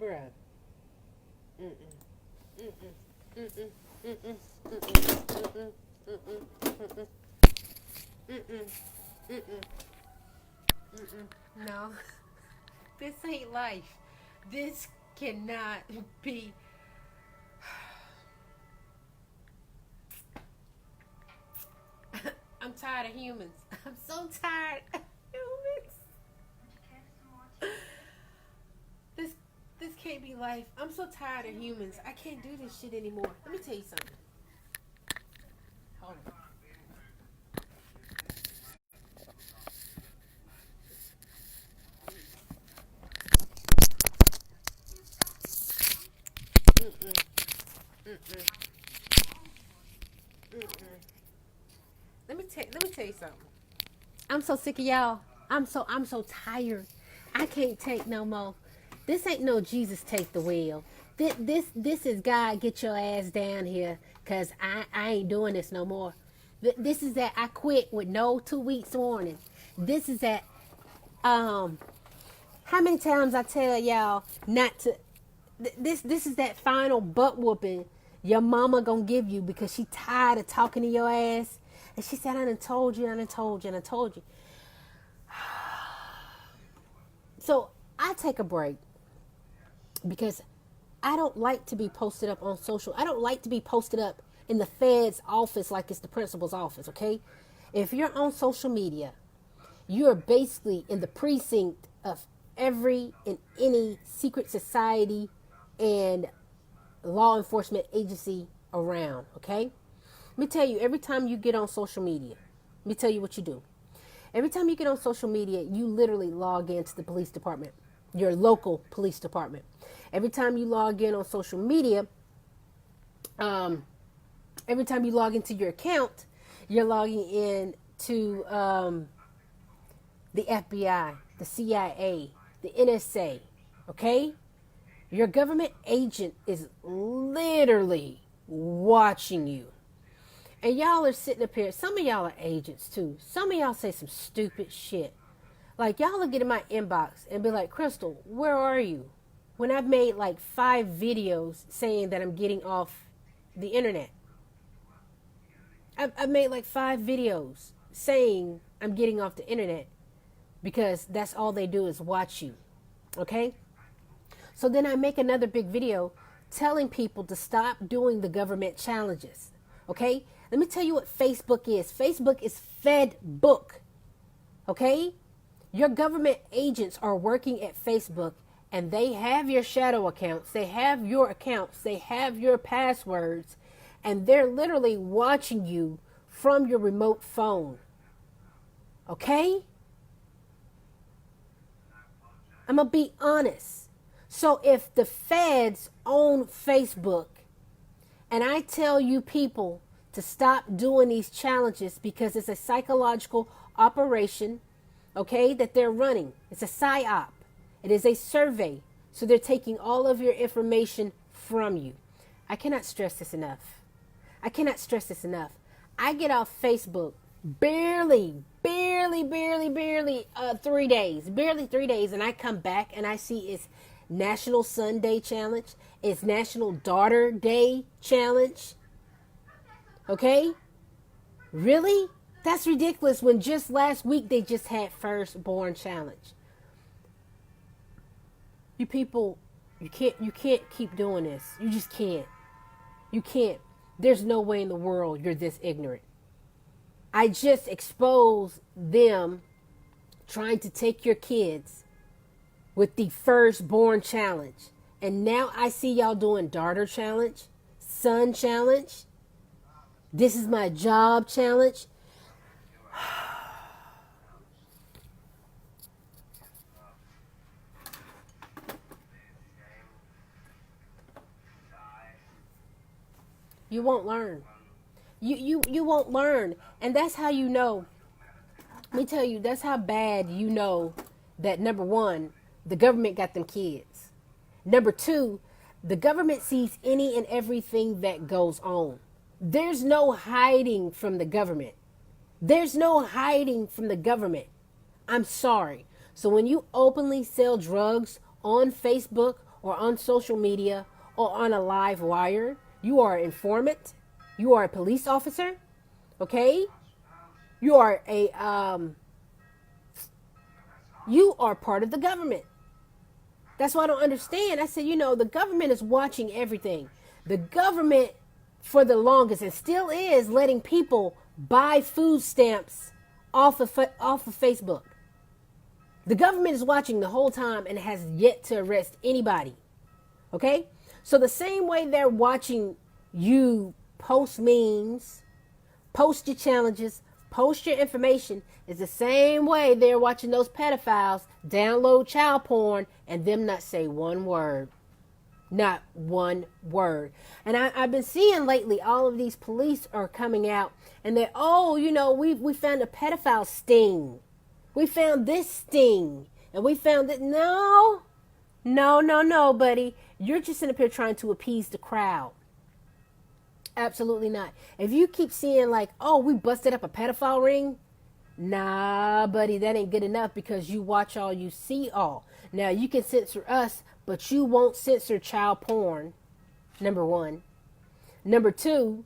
Bruh. Mm-mm. Mm-mm. Mm-mm. Mm-mm. Mm-mm. Mm-mm. Mm-mm. Mm-mm. Mm-mm. No. This ain't life. This cannot be. I'm tired of humans. I'm so tired of humans. This this can't be life. I'm so tired of humans. I can't do this shit anymore. Let me tell you something. Hold on. Mm-mm. Mm-mm. Mm-mm. Let me tell you something. I'm so sick of y'all. I'm so tired. I can't take no more. This ain't no Jesus take the wheel. This is God get your ass down here, cause I ain't doing this no more. This is that I quit with no 2 weeks warning. This is that how many times I tell y'all not to. This is that final butt whooping your mama gonna give you because she tired of talking to your ass. And she said, I done told you, I done told you, and I told you. So I take a break because I don't like to be posted up on social. I don't like to be posted up in the Fed's office like it's the principal's office, okay? If you're on social media, you're basically in the precinct of every and any secret society and law enforcement agency around, okay? Let me tell you, every time you get on social media, let me tell you what you do. Every time you get on social media, you literally log into the police department, your local police department. Every time you log in on social media, every time you log into your account, you're logging in to the FBI, the CIA, the NSA, okay? Your government agent is literally watching you. And y'all are sitting up here. Some of y'all are agents too. Some of y'all say some stupid shit. Like y'all will get in my inbox and be like, Crystal, where are you? When I've made like 5 videos saying that I'm getting off the internet. I've made like 5 videos saying I'm getting off the internet because that's all they do is watch you. Okay? So then I make another big video telling people to stop doing the government challenges. Okay? Let me tell you what Facebook is. Facebook is FedBook. Okay? Your government agents are working at Facebook and they have your shadow accounts. They have your accounts. They have your passwords. And they're literally watching you from your remote phone. Okay? I'm going to be honest. So if the feds own Facebook and I tell you people to stop doing these challenges because it's a psychological operation, okay, that they're running. It's a psyop. It is a survey. So they're taking all of your information from you. I cannot stress this enough. I cannot stress this enough. I get off Facebook barely 3 days. Barely 3 days. And I come back and I see it's National Sunday Challenge. It's National Daughter Day Challenge. Okay? Really? That's ridiculous when just last week they just had Firstborn Challenge. You people, you can't keep doing this. You just can't. You can't. There's no way in the world you're this ignorant. I just exposed them trying to take your kids with the Firstborn Challenge. And now I see y'all doing Daughter Challenge, Son Challenge. This is my job challenge. You won't learn. You won't learn. And that's how you know. Let me tell you, that's how bad you know that, number one, the government got them kids. Number two, the government sees any and everything that goes on. There's no hiding from the government. There's no hiding from the government. I'm sorry. So when you openly sell drugs on Facebook or on social media or on a live wire. You are an informant. You are a police officer. Okay? You are you are part of the government. That's why I don't understand. I said, the government is watching everything. The government, for the longest, and still is, letting people buy food stamps off of Facebook. The government is watching the whole time and has yet to arrest anybody. Okay? So the same way they're watching you post memes, post your challenges, post your information, is the same way they're watching those pedophiles download child porn and them not say one word. Not one word. And I've been seeing lately, all of these police are coming out and they're, we found a pedophile sting. We found this sting. And we found that. No, buddy. You're just sitting up here trying to appease the crowd. Absolutely not. If you keep seeing like, we busted up a pedophile ring. Nah, buddy, that ain't good enough because you watch all, you see all. Now, you can censor us, but you won't censor child porn, number one. Number two,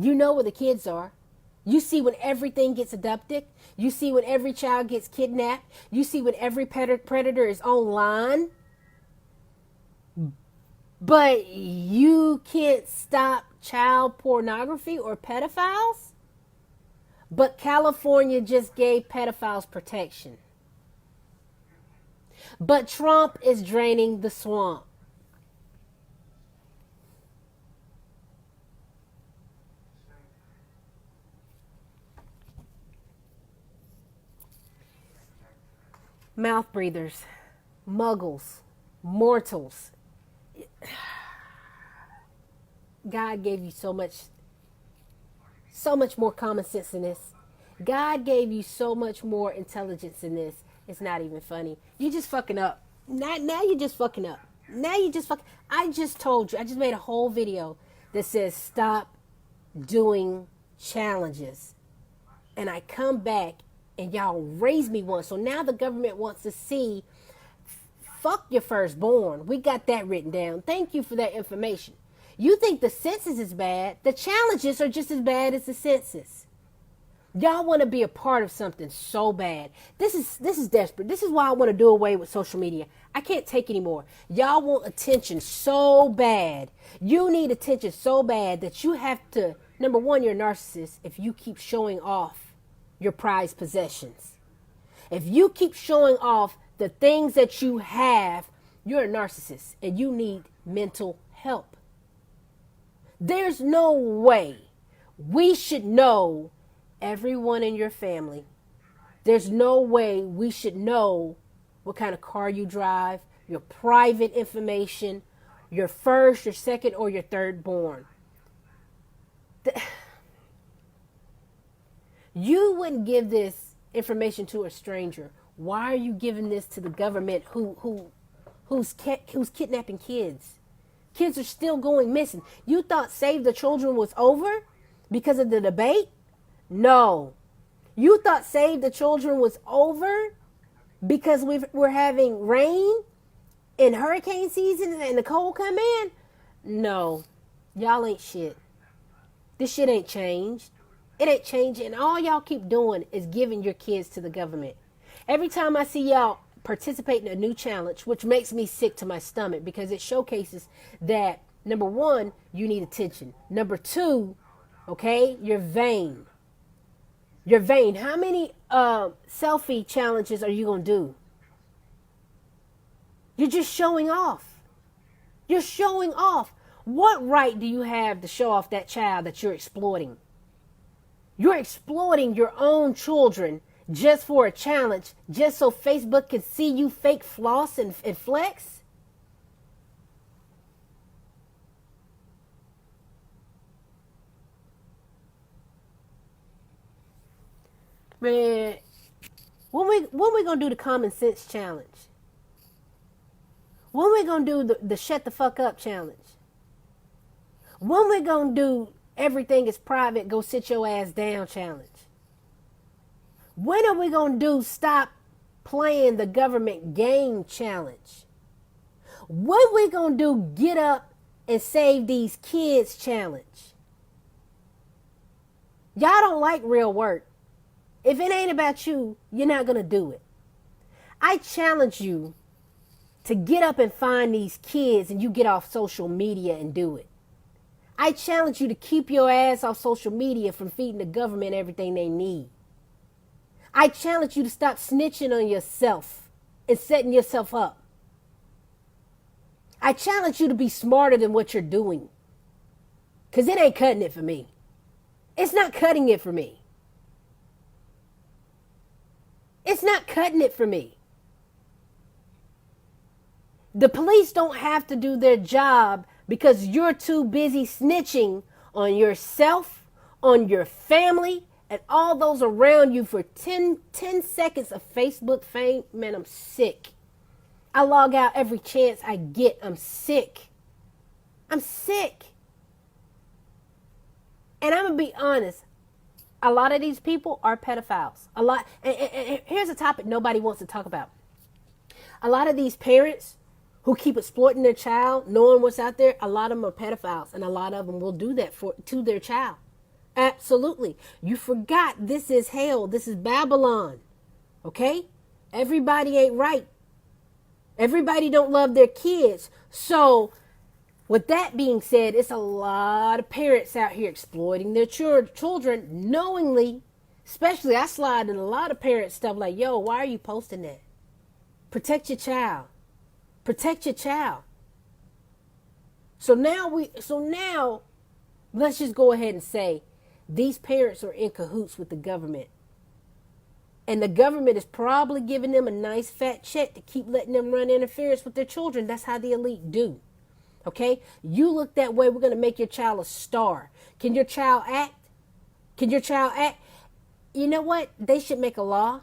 you know where the kids are. You see when everything gets abducted. You see when every child gets kidnapped. You see when every predator is online. But you can't stop child pornography or pedophiles? But California just gave pedophiles protection. But Trump is draining the swamp. Mouth breathers, muggles, mortals. God gave you so much more common sense in this. God gave you so much more intelligence in this. It's not even funny. You just fucking up. Now you're just fucking up. I just told you. I just made a whole video that says stop doing challenges. And I come back and y'all raise me one. So now the government wants to see, fuck your firstborn. We got that written down. Thank you for that information. You think the census is bad. The challenges are just as bad as the census. Y'all want to be a part of something so bad. This is desperate. This is why I want to do away with social media. I can't take anymore. Y'all want attention so bad. You need attention so bad that you have to, number one, you're a narcissist if you keep showing off your prized possessions. If you keep showing off the things that you have, you're a narcissist and you need mental help. There's no way we should know everyone in your family. There's no way we should know what kind of car you drive, your private information, your first, your second, or your third born. You wouldn't give this information to a stranger. Why are you giving this to the government who's kidnapping kids? Kids are still going missing. You thought Save the Children was over because of the debate? No. You thought Save the Children was over because we're having rain in hurricane season and the cold come in? No. Y'all ain't shit. This shit ain't changed. It ain't changing. And all y'all keep doing is giving your kids to the government. Every time I see y'all participate in a new challenge, which makes me sick to my stomach because it showcases that, number one, you need attention. Number two, okay, you're vain. You're vain. How many selfie challenges are you going to do? You're just showing off. You're showing off. What right do you have to show off that child that you're exploiting? You're exploiting your own children just for a challenge, just so Facebook can see you fake floss and flex? Man, when we gonna do the common sense challenge? When we gonna do the shut the fuck up challenge? When we gonna do everything is private, go sit your ass down challenge? When are we gonna do stop playing the government game challenge? What we gonna do? Get up and save these kids challenge. Y'all don't like real work. If it ain't about you, you're not gonna do it. I challenge you to get up and find these kids and you get off social media and do it. I challenge you to keep your ass off social media from feeding the government everything they need. I challenge you to stop snitching on yourself and setting yourself up. I challenge you to be smarter than what you're doing. Because it ain't cutting it for me. It's not cutting it for me. It's not cutting it for me. The police don't have to do their job because you're too busy snitching on yourself, on your family, and all those around you for 10 seconds of Facebook fame. Man, I'm sick. I log out every chance I get. I'm sick. I'm sick. And I'm going to be honest. A lot of these people are pedophiles. A lot. And here's a topic nobody wants to talk about. A lot of these parents who keep exploiting their child, knowing what's out there, a lot of them are pedophiles. And a lot of them will do that to their child. Absolutely. You forgot this is hell. This is Babylon. Okay? Everybody ain't right. Everybody don't love their kids. So with that being said, it's a lot of parents out here exploiting their children knowingly. Especially, I slide in a lot of parents' stuff like, yo, why are you posting that? Protect your child. Protect your child. So now, let's just go ahead and say these parents are in cahoots with the government. And the government is probably giving them a nice fat check to keep letting them run interference with their children. That's how the elite do. Okay? You look that way, we're going to make your child a star. Can your child act? Can your child act? You know what? They should make a law.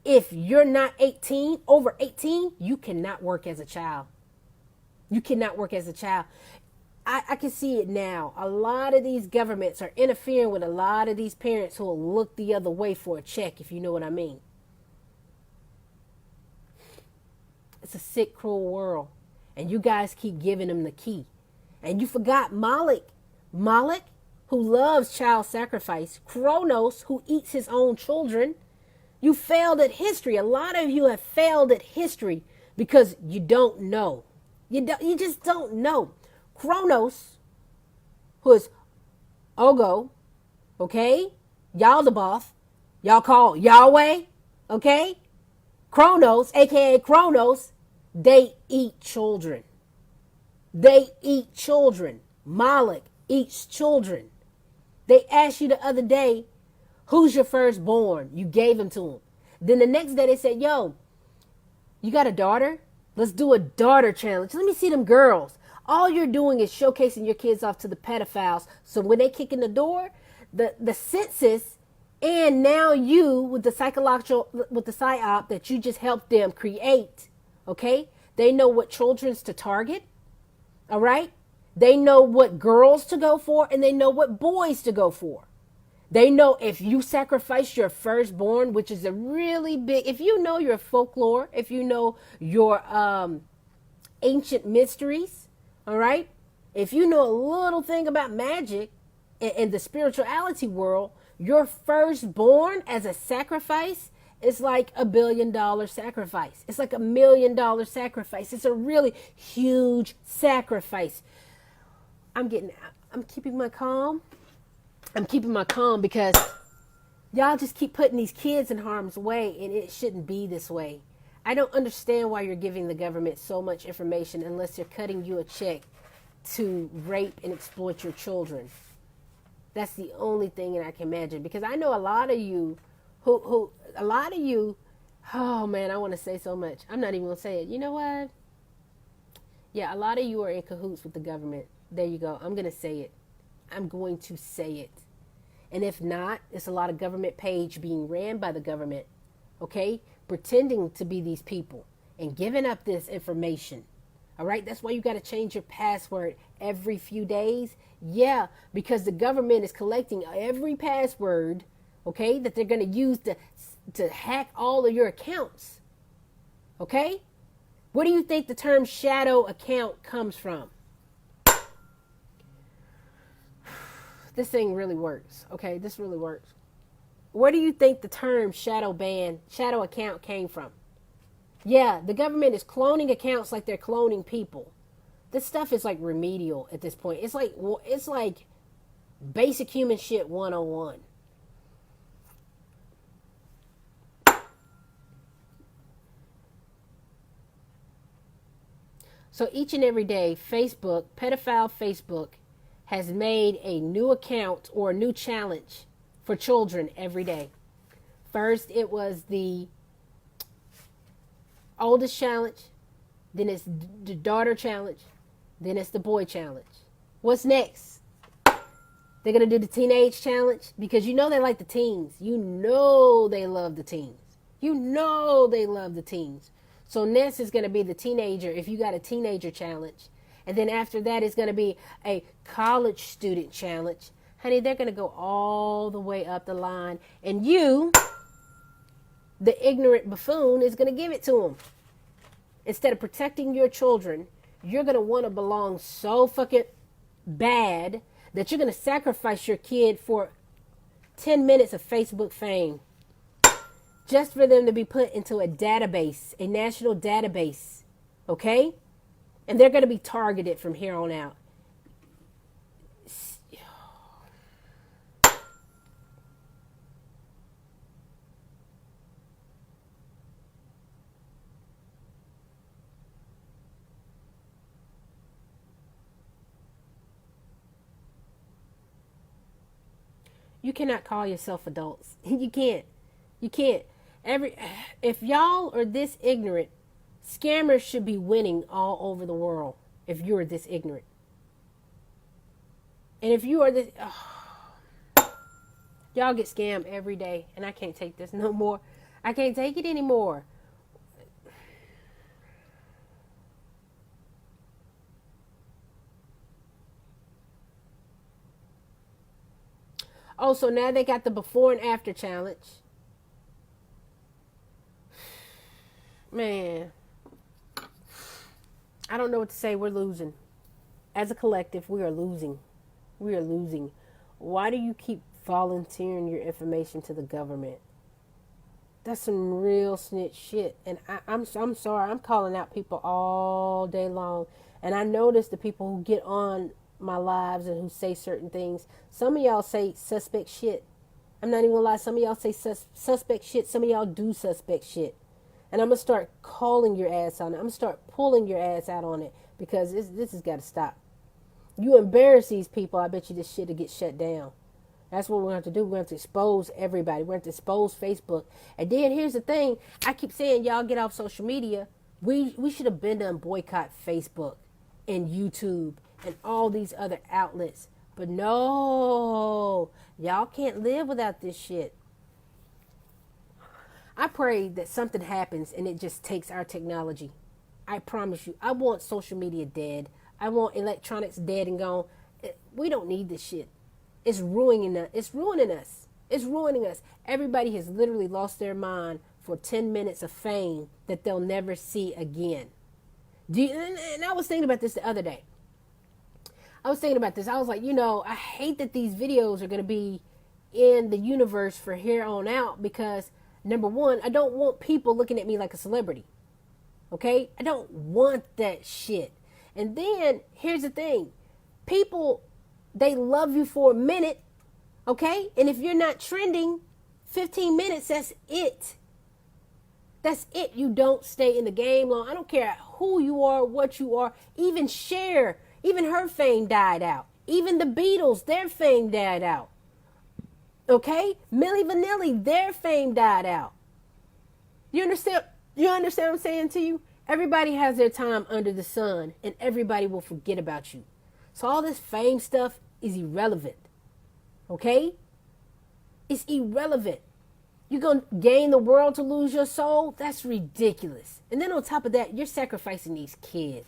If you're not 18, over 18, you cannot work as a child. You cannot work as a child. I can see it now. A lot of these governments are interfering with a lot of these parents who will look the other way for a check, if you know what I mean. It's a sick, cruel world. And you guys keep giving them the key. And you forgot Moloch. Moloch, who loves child sacrifice. Kronos, who eats his own children. You failed at history. A lot of you have failed at history because you don't know. You just don't know. Kronos, who is Ogo, okay? Yaldabaoth, y'all call Yahweh, okay? Kronos, aka Kronos, they eat children. They eat children. Moloch eats children. They asked you the other day, who's your firstborn? You gave him to him. Then the next day they said, yo, you got a daughter? Let's do a daughter challenge. Let me see them girls. All you're doing is showcasing your kids off to the pedophiles. So when they kick in the door, the census, and now you with the psyop that you just helped them create, okay? They know what children's to target, all right? They know what girls to go for, and they know what boys to go for. They know if you sacrifice your firstborn, which is a really big, if you know your folklore, if you know your ancient mysteries, all right? If you know a little thing about magic and the spirituality world, your firstborn as a sacrifice is like $1 billion sacrifice. It's like $1 million sacrifice. It's a really huge sacrifice. I'm keeping my calm. I'm keeping my calm because y'all just keep putting these kids in harm's way, and it shouldn't be this way. I don't understand why you're giving the government so much information unless they're cutting you a check to rape and exploit your children. That's the only thing that I can imagine, because I know a lot of you who oh man, I want to say so much. I'm not even going to say it. You know what? Yeah, a lot of you are in cahoots with the government. There you go. I'm going to say it. I'm going to say it. And if not, it's a lot of government page being ran by the government, okay? Pretending to be these people and giving up this information. All right, that's why you got to change your password every few days. Yeah, because the government is collecting every password, okay, that they're going to use to hack all of your accounts. Okay? Where do you think the term shadow account comes from? This thing really works. Okay, this really works. Where do you think the term shadow account came from? Yeah, the government is cloning accounts like they're cloning people. This stuff is like remedial at this point. It's like basic human shit 101. So each and every day, pedophile Facebook has made a new account or a new challenge for children every day. First, it was the oldest challenge, then it's the daughter challenge, then it's the boy challenge. What's next? They're going to do the teenage challenge because you know they like the teens. You know they love the teens. You know they love the teens. So next is going to be the teenager, if you got a teenager challenge. And then after that is going to be a college student challenge. Honey, they're going to go all the way up the line. And you, the ignorant buffoon, is going to give it to them. Instead of protecting your children, you're going to want to belong so fucking bad that you're going to sacrifice your kid for 10 minutes of Facebook fame. Just for them to be put into a database, a national database, okay? And they're going to be targeted from here on out. You cannot call yourself adults. You can't. You can't. If y'all are this ignorant, scammers should be winning all over the world if you're this ignorant. And if you are this, y'all get scammed every day, and I can't take this no more. I can't take it anymore. Oh, so now they got the before and after challenge. Man, I don't know what to say. We're losing. As a collective, we are losing. We are losing. Why do you keep volunteering your information to the government? That's some real snitch shit. And I'm sorry. I'm calling out people all day long. And I notice the people who get on my lives and who say certain things. Some of y'all say suspect shit. I'm not even gonna lie. Some of y'all say suspect shit. Some of y'all do suspect shit. And I'm going to start calling your ass on it. I'm going to start pulling your ass out on it because this has got to stop. You embarrass these people, I bet you this shit will get shut down. That's what we're going to have to do. We're going to have to expose everybody. We're going to have to expose Facebook. And then here's the thing. I keep saying y'all get off social media. We should have been done boycott Facebook and YouTube and all these other outlets. But no, y'all can't live without this shit. I pray that something happens and it just takes our technology. I promise you, I want social media dead. I want electronics dead and gone. We don't need this shit. It's ruining us. It's ruining us. It's ruining us. Everybody has literally lost their mind for 10 minutes of fame that they'll never see again. And I was thinking about this the other day. I was like, I hate that these videos are going to be in the universe for here on out because number one, I don't want people looking at me like a celebrity. Okay? I don't want that shit. And then, here's the thing. People, they love you for a minute. Okay? And if you're not trending, 15 minutes, that's it. That's it. You don't stay in the game long. I don't care who you are, what you are. Even Cher, even her fame died out. Even the Beatles, their fame died out. Okay? Milli Vanilli, their fame died out. You understand? You understand what I'm saying to you? Everybody has their time under the sun, and everybody will forget about you. So all this fame stuff is irrelevant. Okay? It's irrelevant. You're going to gain the world to lose your soul? That's ridiculous. And then on top of that, you're sacrificing these kids.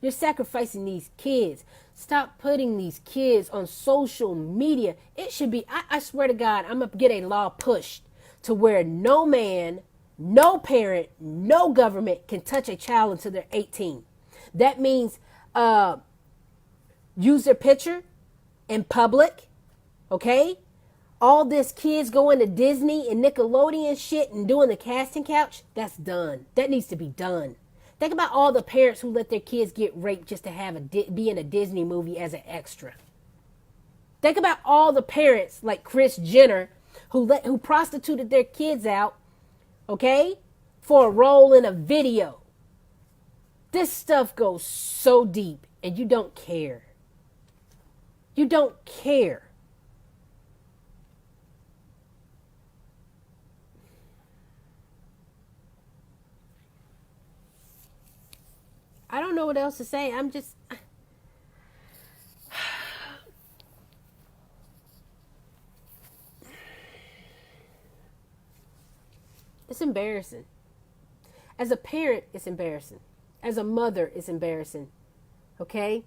You're sacrificing these kids. Stop putting these kids on social media. It should be, I swear to God, I'm going to get a law pushed to where no man No parent, no government can touch a child until they're 18. That means use their picture in public, okay? All this kids going to Disney and Nickelodeon shit and doing the casting couch, that's done. That needs to be done. Think about all the parents who let their kids get raped just to have be in a Disney movie as an extra. Think about all the parents like Kris Jenner who prostituted their kids out, okay, for a role in a video. This stuff goes so deep and you don't care. You don't care. I don't know what else to say. It's embarrassing. As a parent, it's embarrassing. As a mother, it's embarrassing. Okay?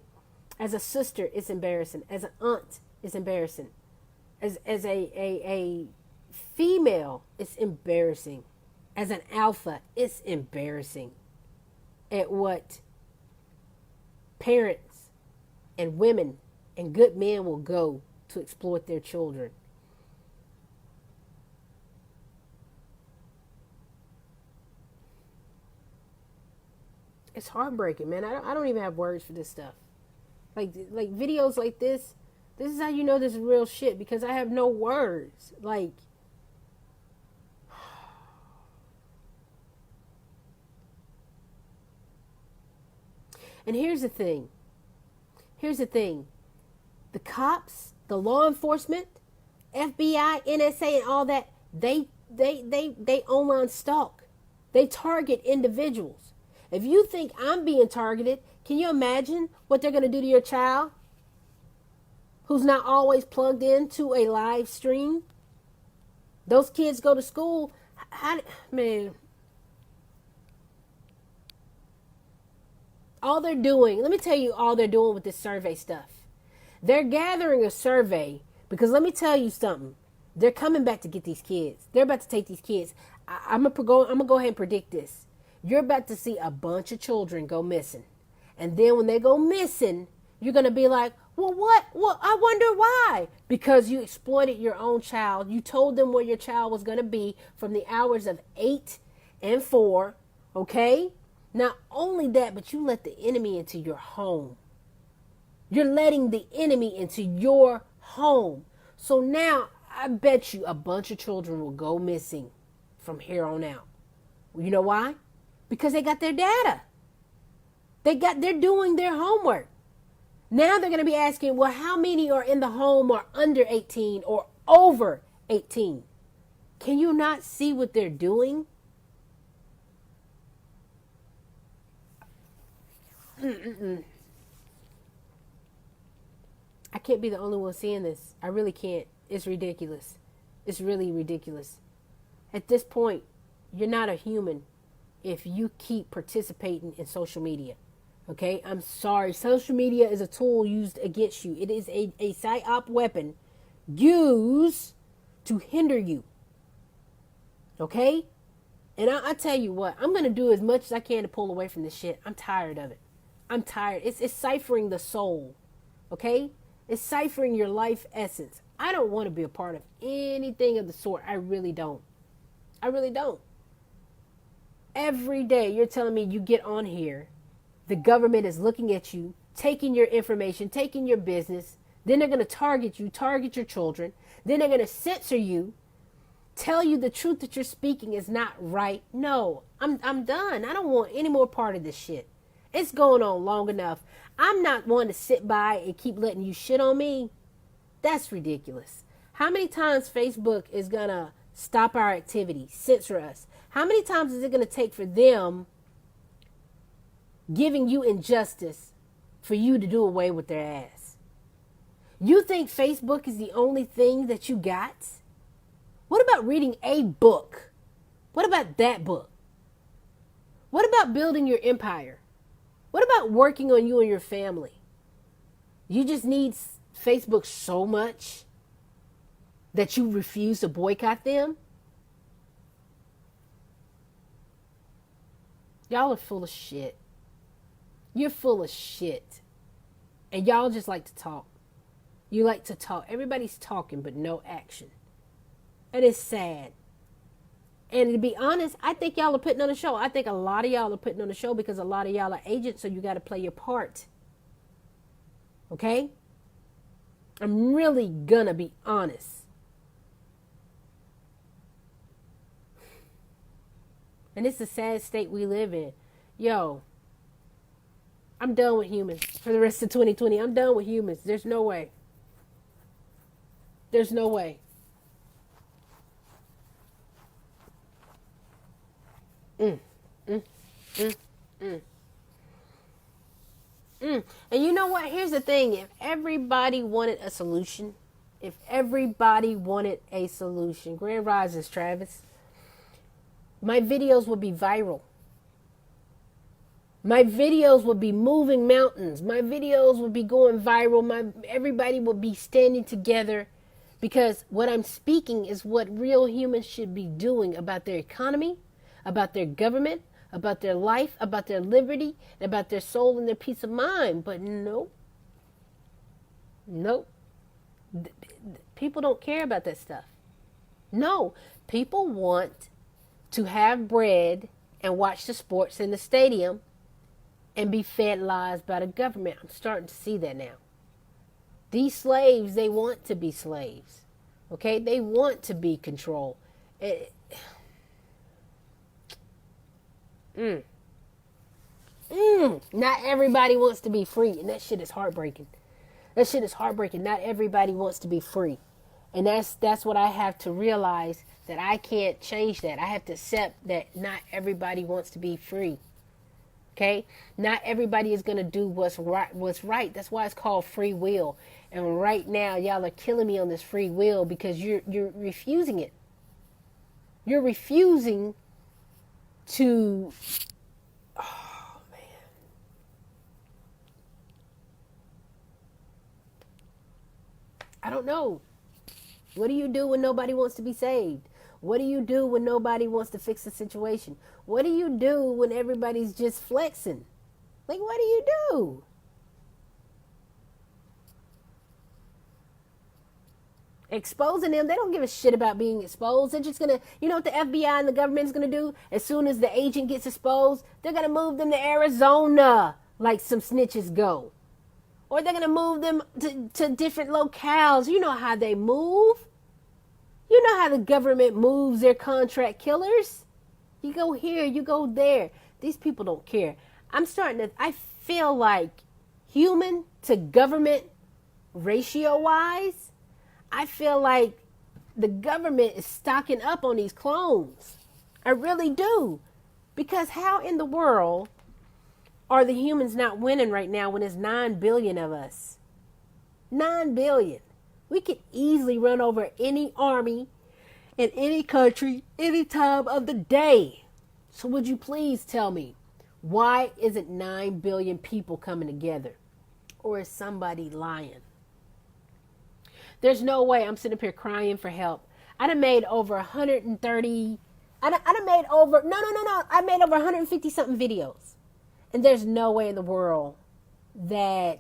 As a sister, it's embarrassing. As an aunt, it's embarrassing. As a female, it's embarrassing. As an alpha, it's embarrassing at what parents and women and good men will go to exploit their children. It's heartbreaking, man. I don't even have words for this stuff. Like videos like this is how you know this is real shit, because I have no words. Like, and here's the thing. The cops, the law enforcement, FBI, NSA, and all that, they online stalk. They target individuals. If you think I'm being targeted, can you imagine what they're going to do to your child who's not always plugged into a live stream? Those kids go to school. Man, all they're doing, let me tell you all they're doing with this survey stuff. They're gathering a survey because let me tell you something. They're coming back to get these kids. They're about to take these kids. I'm gonna go ahead and predict this. You're about to see a bunch of children go missing. And then when they go missing, you're going to be like, well, what? Well, I wonder why. Because you exploited your own child. You told them where your child was going to be from the hours of 8 and 4. Okay? Not only that, but you let the enemy into your home. You're letting the enemy into your home. So now I bet you a bunch of children will go missing from here on out. You know why? Because they got their data. They're doing their homework. Now they're going to be asking, well, how many are in the home are under 18 or over 18? Can you not see what they're doing? I can't be the only one seeing this. I really can't. It's ridiculous. It's really ridiculous. At this point, you're not a human if you keep participating in social media. Okay? I'm sorry. Social media is a tool used against you. It is a psyop weapon used to hinder you. Okay? And I tell you what, I'm going to do as much as I can to pull away from this shit. I'm tired of it. I'm tired. It's ciphering the soul. Okay? It's ciphering your life essence. I don't want to be a part of anything of the sort. I really don't. I really don't. Every day you're telling me you get on here, the government is looking at you, taking your information, taking your business. Then they're going to target you, target your children. Then they're going to censor you, tell you the truth that you're speaking is not right. No, I'm done. I don't want any more part of this shit. It's going on long enough. I'm not one to sit by and keep letting you shit on me. That's ridiculous. How many times Facebook is going to stop our activity, censor us? How many times is it going to take for them giving you injustice for you to do away with their ass? You think Facebook is the only thing that you got? What about reading a book? What about that book? What about building your empire? What about working on you and your family? You just need Facebook so much that you refuse to boycott them? Y'all are full of shit. You're full of shit. And y'all just like to talk. You like to talk. Everybody's talking, but no action. And it's sad. And to be honest, I think y'all are putting on a show. I think a lot of y'all are putting on a show because a lot of y'all are agents, so you got to play your part. Okay? I'm really gonna be honest. And it's a sad state we live in. Yo, I'm done with humans for the rest of 2020. I'm done with humans. There's no way. There's no way. And you know what? Here's the thing. If everybody wanted a solution, Grand Rises, Travis, my videos would be viral. My videos would be moving mountains. My videos would be going viral. Everybody would be standing together because what I'm speaking is what real humans should be doing about their economy, about their government, about their life, about their liberty, and about their soul and their peace of mind. But nope. People don't care about that stuff. No, people want to have bread and watch the sports in the stadium and be fed lies by the government. I'm starting to see that now. These slaves, they want to be slaves. Okay? They want to be controlled. Not everybody wants to be free, and that shit is heartbreaking. Not everybody wants to be free. And that's what I have to realize, that I can't change that. I have to accept that not everybody wants to be free. Okay? Not everybody is going to do what's right. That's why it's called free will. And right now, y'all are killing me on this free will because you're refusing it. You're refusing to... Oh, man. I don't know. What do you do when nobody wants to be saved? What do you do when nobody wants to fix the situation? What do you do when everybody's just flexing? Like, what do you do? Exposing them, they don't give a shit about being exposed. They're just gonna, you know what the FBI and the government's gonna do? As soon as the agent gets exposed, they're gonna move them to Arizona like some snitches go. Or they're gonna move them to different locales. You know how they move. You know how the government moves their contract killers. You go here, you go there. These people don't care. I feel like human to government ratio wise, I feel like the government is stocking up on these clones. I really do. Because how in the world are the humans not winning right now when there's 9 billion of us? 9 billion. We could easily run over any army in any country, any time of the day. So would you please tell me, why isn't 9 billion people coming together? Or is somebody lying? There's no way I'm sitting up here crying for help. I done made over 130, I made over 150 something videos. And there's no way in the world that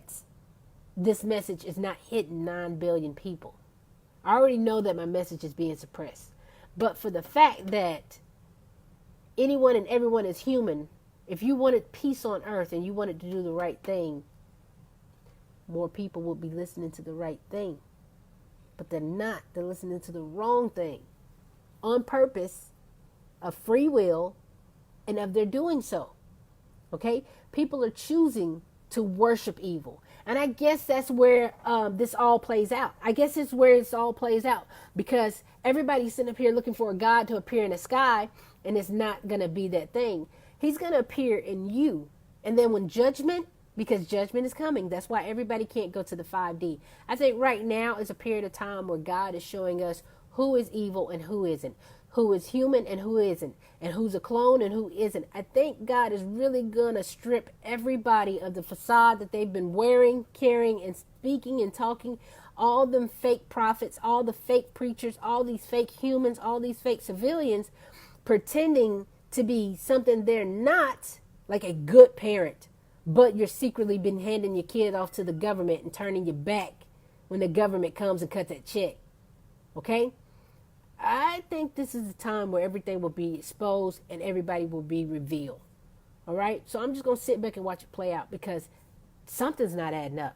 this message is not hitting 9 billion people. I already know that my message is being suppressed. But for the fact that anyone and everyone is human, if you wanted peace on earth and you wanted to do the right thing, more people will be listening to the right thing. But they're not. They're listening to the wrong thing. On purpose, of free will, and of their doing so. Okay? People are choosing to worship evil. And I guess that's where this all plays out. Because everybody's sitting up here looking for a God to appear in the sky, and it's not going to be that thing. He's going to appear in you. And then when because judgment is coming. That's why everybody can't go to the 5D. I think right now is a period of time where God is showing us who is evil and who isn't. Who is human and who isn't. And who's a clone and who isn't. I think God is really going to strip everybody of the facade that they've been wearing, carrying, and speaking and talking. All them fake prophets, all the fake preachers, all these fake humans, all these fake civilians pretending to be something they're not, like a good parent, but you're secretly been handing your kid off to the government and turning your back when the government comes and cuts that check. Okay? I think this is the time where everything will be exposed and everybody will be revealed. All right? So I'm just going to sit back and watch it play out because something's not adding up.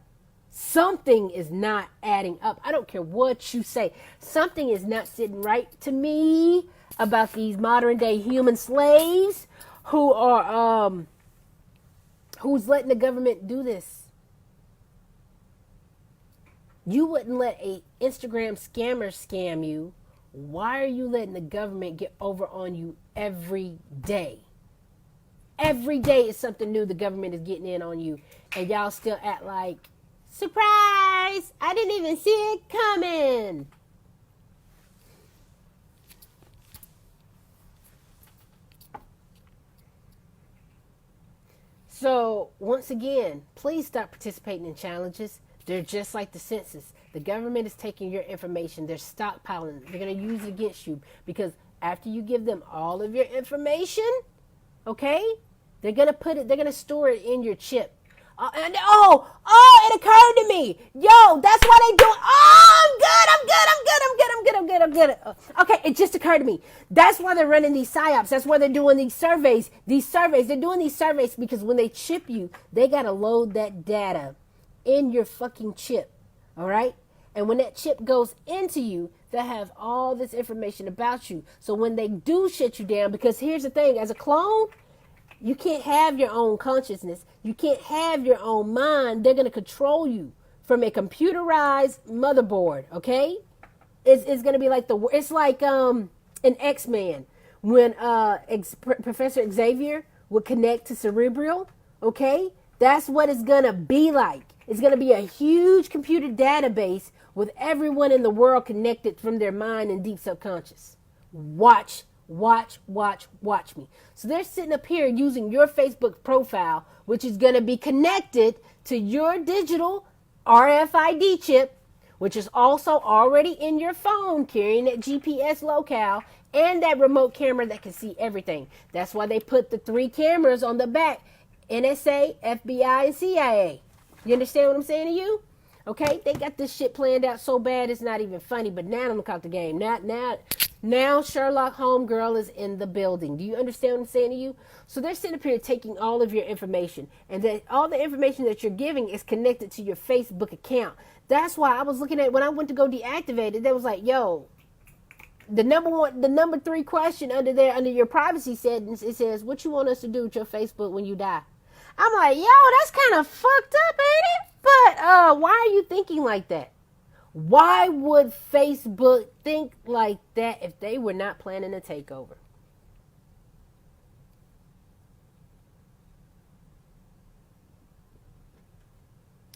Something is not adding up. I don't care what you say. Something is not sitting right to me about these modern day human slaves who are who's letting the government do this. You wouldn't let a Instagram scammer scam you. Why are you letting the government get over on you every day? Every day is something new the government is getting in on you. And y'all still act like, surprise! I didn't even see it coming. So, once again, please stop participating in challenges. They're just like the census. The government is taking your information. They're stockpiling it. They're going to use it against you because after you give them all of your information, okay, they're going to store it in your chip. It occurred to me. Yo, that's why they do it. Oh, I'm good. Okay, it just occurred to me. That's why they're running these psyops. That's why they're doing these surveys. They're doing these surveys because when they chip you, they got to load that data in your fucking chip. All right? And when that chip goes into you, they have all this information about you. So when they do shut you down, because here's the thing, as a clone, you can't have your own consciousness. You can't have your own mind. They're going to control you from a computerized motherboard, okay? It's going to be like it's like an X-Men when Professor Xavier would connect to Cerebral, okay? That's what it's going to be like. It's going to be a huge computer database with everyone in the world connected from their mind and deep subconscious. Watch me. So they're sitting up here using your Facebook profile, which is going to be connected to your digital RFID chip, which is also already in your phone, carrying that GPS locale and that remote camera that can see everything. That's why they put the 3 cameras on the back: NSA, FBI, and CIA. You understand what I'm saying to you? Okay, they got this shit planned out so bad it's not even funny. But now I'm caught the game. Now Sherlock Holmes girl is in the building. Do you understand what I'm saying to you? So they're sitting up here taking all of your information, and that all the information that you're giving is connected to your Facebook account. That's why I was looking at when I went to go deactivate it. They was like, "Yo, the number 3 question under your privacy settings, it says, what you want us to do with your Facebook when you die?" I'm like, yo, that's kind of fucked up, ain't it? But why are you thinking like that? Why would Facebook think like that if they were not planning a takeover?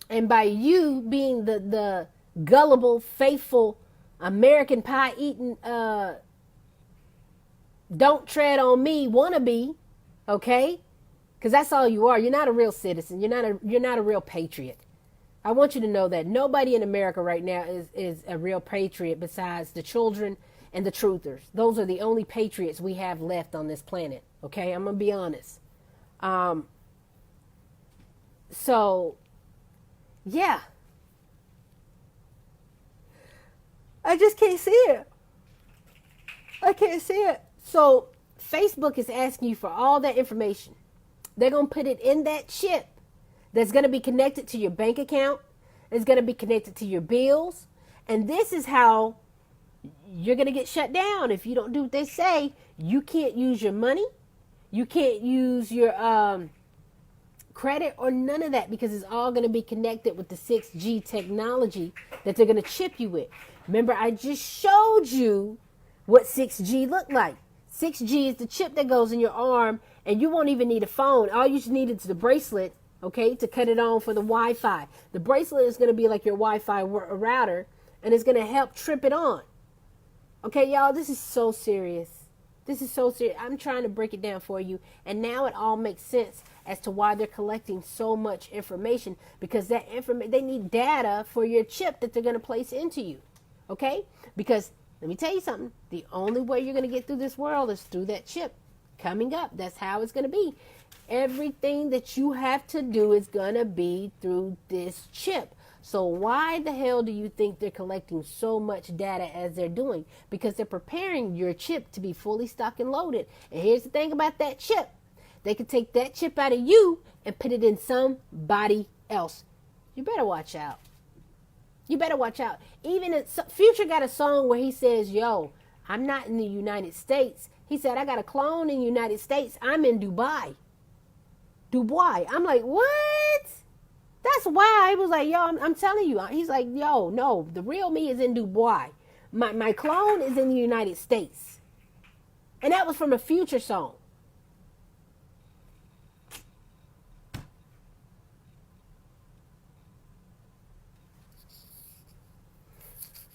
And by you being the gullible, faithful, American pie eating, don't tread on me wannabe, okay? Because that's all you are. You're not a real citizen. You're not a real patriot. I want you to know that nobody in America right now is a real patriot besides the children and the truthers. Those are the only patriots we have left on this planet. Okay, I'm gonna be honest. So, yeah, I just can't see it. I can't see it. So Facebook is asking you for all that information. They're going to put it in that chip that's going to be connected to your bank account. It's going to be connected to your bills. And this is how you're going to get shut down if you don't do what they say. You can't use your money. You can't use your credit or none of that because it's all going to be connected with the 6G technology that they're going to chip you with. Remember, I just showed you what 6G looked like. 6G is the chip that goes in your arm, and you won't even need a phone. All you just need is the bracelet, okay, to cut it on for the Wi-Fi. The bracelet is going to be like your Wi-Fi router, and it's going to help trip it on. Okay, y'all, this is so serious. This is so serious. I'm trying to break it down for you, and now it all makes sense as to why they're collecting so much information, because that they need data for your chip that they're going to place into you, okay? Because let me tell you something. The only way you're going to get through this world is through that chip. coming up. That's how it's going to be. Everything that you have to do is going to be through this chip. So why the hell do you think they're collecting so much data as they're doing? Because they're preparing your chip to be fully stocked and loaded. And here's the thing about that chip. They can take that chip out of you and put it in somebody else. You better watch out. You better watch out. Even Future got a song where he says, yo, I'm not in the United States. He said, I got a clone in the United States. I'm in Dubai. I'm like, what? That's why I was like, yo, I'm telling you. He's like, yo, no, the real me is in Dubai. My clone is in the United States. And that was from a Future song.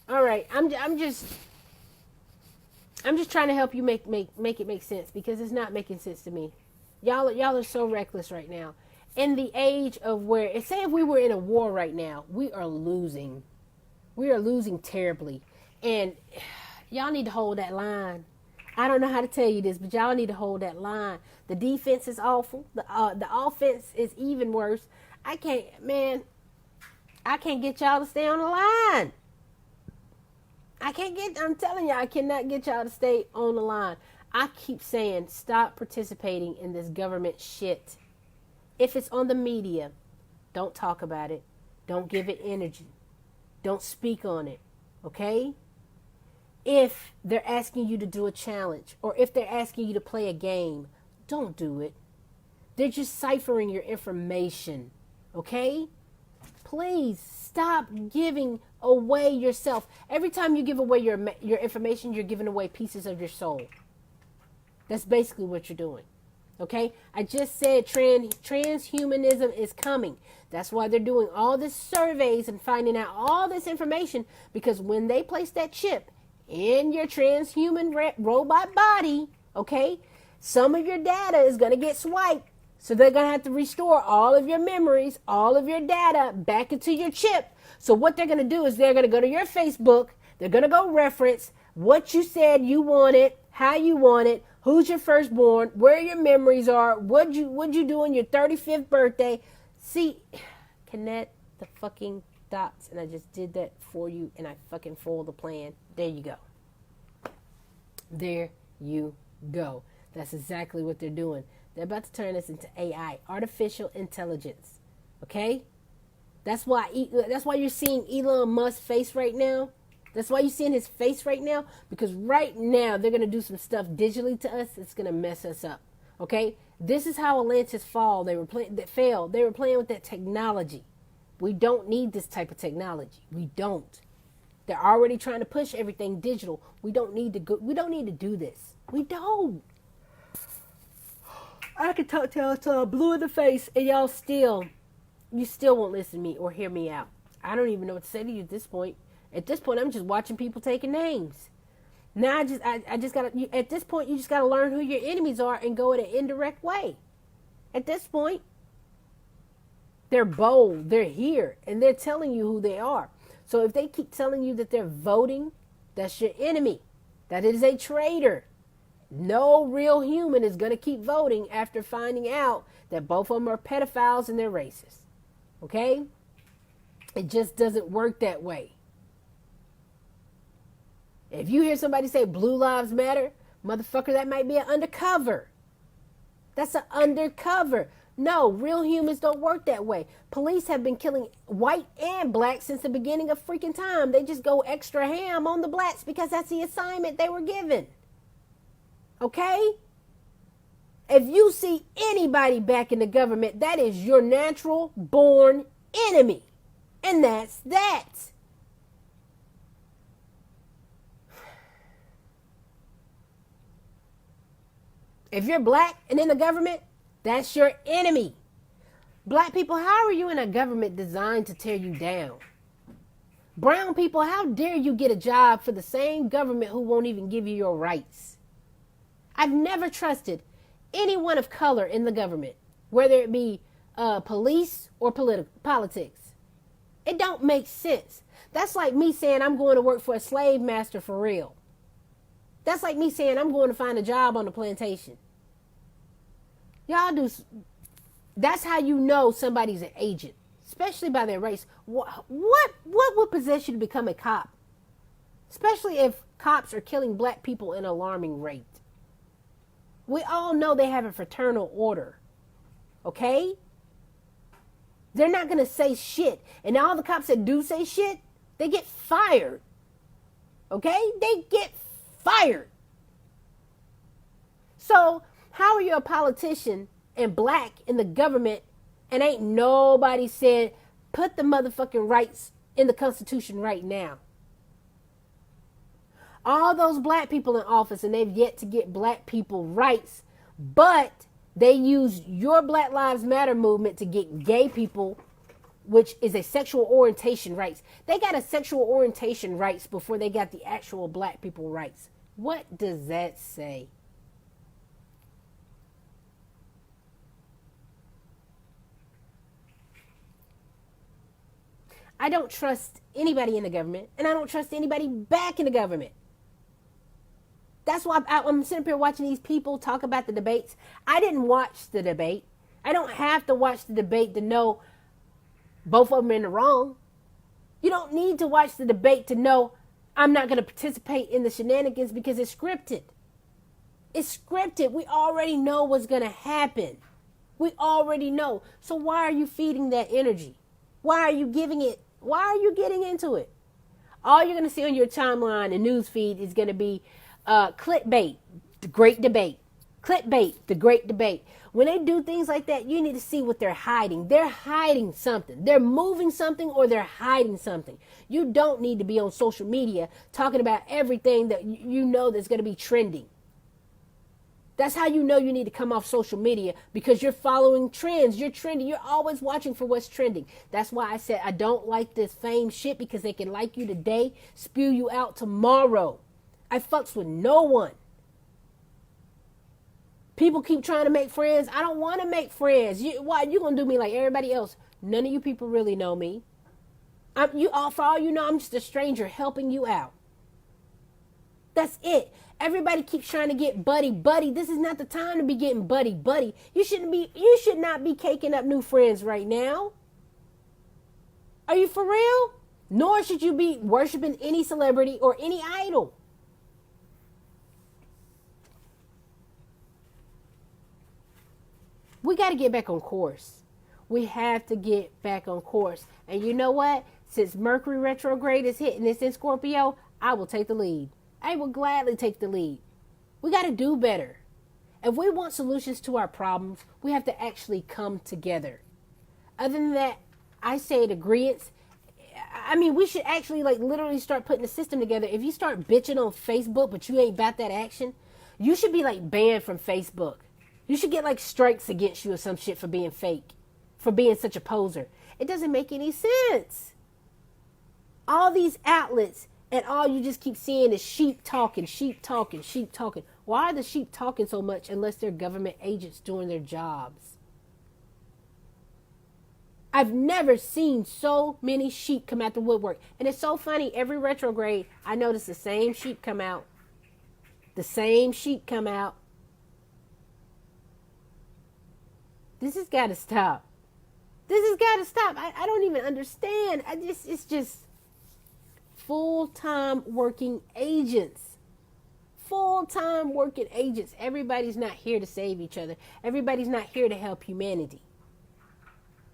All right, I'm just trying to help you make it make sense, because it's not making sense to me. Y'all are so reckless right now. In the age of where, say if we were in a war right now, we are losing. We are losing terribly. And y'all need to hold that line. I don't know how to tell you this, but y'all need to hold that line. The defense is awful. The offense is even worse. I can't get y'all to stay on the line. I'm telling you, I cannot get y'all to stay on the line. I keep saying, stop participating in this government shit. If it's on the media, don't talk about it. Don't give it energy. Don't speak on it. Okay? If they're asking you to do a challenge, or if they're asking you to play a game, don't do it. They're just ciphering your information. Okay? Please stop giving away yourself. Every time you give away your information, you're giving away pieces of your soul. That's basically what you're doing. Okay? I just said transhumanism is coming. That's why they're doing all this surveys and finding out all this information, because when they place that chip in your transhuman robot body, okay, some of your data is going to get swiped. So they're going to have to restore all of your memories, all of your data back into your chip. So what they're going to do is they're going to go to your Facebook. They're going to go reference what you said you wanted, how you want it, who's your firstborn, where your memories are, what'd you do on your 35th birthday. See, connect the fucking dots. And I just did that for you, and I fucking foiled the plan. There you go. There you go. That's exactly what they're doing. They're about to turn us into AI, artificial intelligence. Okay? That's why you're seeing Elon Musk's face right now. That's why you're seeing his face right now. Because right now, they're going to do some stuff digitally to us. It's going to mess us up. Okay? This is how Atlantis failed. They were playing with that technology. We don't need this type of technology. We don't. They're already trying to push everything digital. We don't need to do this. We don't. I could talk till I'm blue in the face, and you still won't listen to me or hear me out. I don't even know what to say to you at this point. At this point, I'm just watching people taking names. Now I just gotta. At this point, you just gotta learn who your enemies are and go in an indirect way. At this point, they're bold. They're here, and they're telling you who they are. So if they keep telling you that they're voting, that's your enemy. That is a traitor. No real human is going to keep voting after finding out that both of them are pedophiles and they're racist. Okay? It just doesn't work that way. If you hear somebody say Blue Lives Matter, motherfucker, that might be an undercover. That's an undercover. No, real humans don't work that way. Police have been killing white and black since the beginning of freaking time. They just go extra ham on the blacks because that's the assignment they were given. Okay? If you see anybody back in the government, that is your natural born enemy. And that's that. If you're black and in the government, that's your enemy. Black people, how are you in a government designed to tear you down? Brown people, how dare you get a job for the same government who won't even give you your rights? I've never trusted anyone of color in the government, whether it be police or politics. It don't make sense. That's like me saying I'm going to work for a slave master for real. That's like me saying I'm going to find a job on the plantation. Y'all do. That's how you know somebody's an agent, especially by their race. What would possess you to become a cop? Especially if cops are killing black people at an alarming rate. We all know they have a fraternal order. Okay? They're not going to say shit. And all the cops that do say shit, they get fired. Okay? They get fired. So, how are you a politician and black in the government and ain't nobody said, put the motherfucking rights in the Constitution right now? All those black people in office and they've yet to get black people rights, but they use your Black Lives Matter movement to get gay people, which is a sexual orientation rights. They got a sexual orientation rights before they got the actual black people rights. What does that say? I don't trust anybody in the government, and I don't trust anybody back in the government. That's why I'm sitting up here watching these people talk about the debates. I didn't watch the debate. I don't have to watch the debate to know both of them are in the wrong. You don't need to watch the debate to know I'm not going to participate in the shenanigans because it's scripted. It's scripted. We already know what's going to happen. We already know. So why are you feeding that energy? Why are you giving it? Why are you getting into it? All you're going to see on your timeline and news feed is going to be clickbait, the great debate. Clickbait, the great debate. When they do things like that, you need to see what they're hiding. They're hiding something. They're moving something or they're hiding something. You don't need to be on social media talking about everything that you know that's going to be trending. That's how you know you need to come off social media, because you're following trends. You're trending. You're always watching for what's trending. That's why I said I don't like this fame shit, because they can like you today, spew you out tomorrow. I fucks with no one. People keep trying to make friends. I don't want to make friends. Why you gonna do me like everybody else? None of you people really know me. For all you know, I'm just a stranger helping you out. That's it. Everybody keeps trying to get buddy. This is not the time to be getting buddy. You should not be caking up new friends right now. Are you for real? Nor should you be worshiping any celebrity or any idol. We got to get back on course. We have to get back on course. And you know what? Since Mercury retrograde is hitting this in Scorpio, I will take the lead. I will gladly take the lead. We got to do better. If we want solutions to our problems, we have to actually come together. Other than that, I say agreeance. I mean, we should actually literally start putting a system together. If you start bitching on Facebook, but you ain't about that action, you should be banned from Facebook. You should get strikes against you or some shit for being fake, for being such a poser. It doesn't make any sense. All these outlets, and all you just keep seeing is sheep talking. Why are the sheep talking so much unless they're government agents doing their jobs? I've never seen so many sheep come out the woodwork. And it's so funny, every retrograde, I notice the same sheep come out. The same sheep come out. This has got to stop. I don't even understand. It's just full-time working agents. Everybody's not here to save each other. Everybody's not here to help humanity.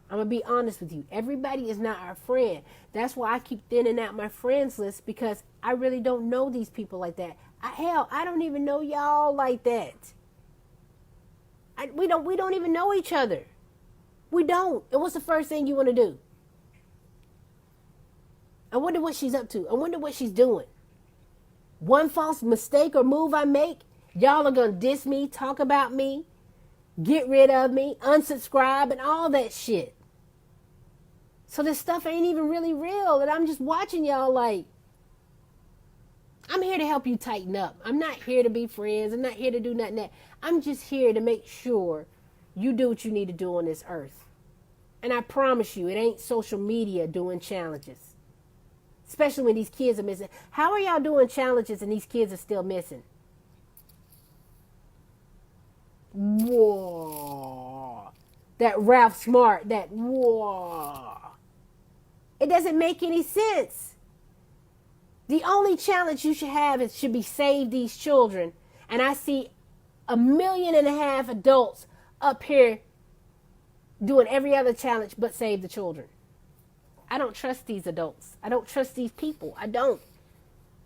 I'm going to be honest with you. Everybody is not our friend. That's why I keep thinning out my friends list, because I really don't know these people like that. I don't even know y'all like that. We don't even know each other. We don't. And what's the first thing you want to do? I wonder what she's up to. I wonder what she's doing. One false mistake or move I make, y'all are going to diss me, talk about me, get rid of me, unsubscribe, and all that shit. So this stuff ain't even really real. And I'm just watching y'all I'm here to help you tighten up. I'm not here to be friends. I'm not here to do nothing that. I'm just here to make sure you do what you need to do on this earth. And I promise you, it ain't social media doing challenges. Especially when these kids are missing. How are y'all doing challenges and these kids are still missing? Whoa. that Ralph Smart, that whoa. It doesn't make any sense. The only challenge you should have should be save these children. And I see 1.5 million adults up here doing every other challenge but save the children. I don't trust these adults. I don't trust these people. I don't.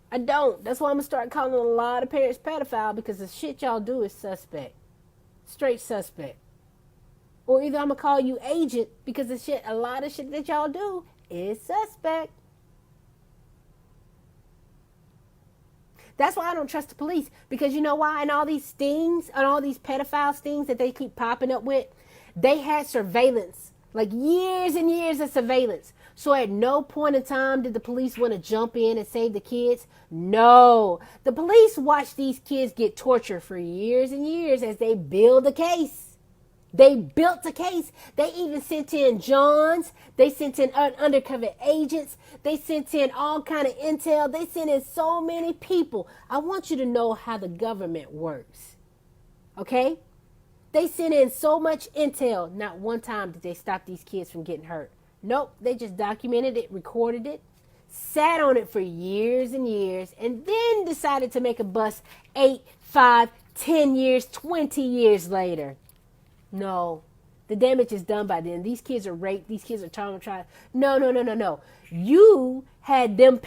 That's why I'm going to start calling a lot of parents pedophile, because the shit y'all do is suspect. Straight suspect. Or either I'm going to call you agent, because a lot of shit that y'all do is suspect. That's why I don't trust the police. Because you know why? And all these stings, and all these pedophile stings that they keep popping up with, they had surveillance. Like years and years of surveillance. So at no point in time did the police want to jump in and save the kids. No. The police watched these kids get tortured for years and years as they build a case. They built a case. They even sent in Johns. They sent in undercover agents. They sent in all kind of intel. They sent in so many people. I want you to know how the government works. Okay? They sent in so much intel. Not one time did they stop these kids from getting hurt. Nope. They just documented it, recorded it, sat on it for years and years, and then decided to make a bust 8, 5, 10 years, 20 years later. No. The damage is done by then. These kids are raped. These kids are traumatized. No. You had them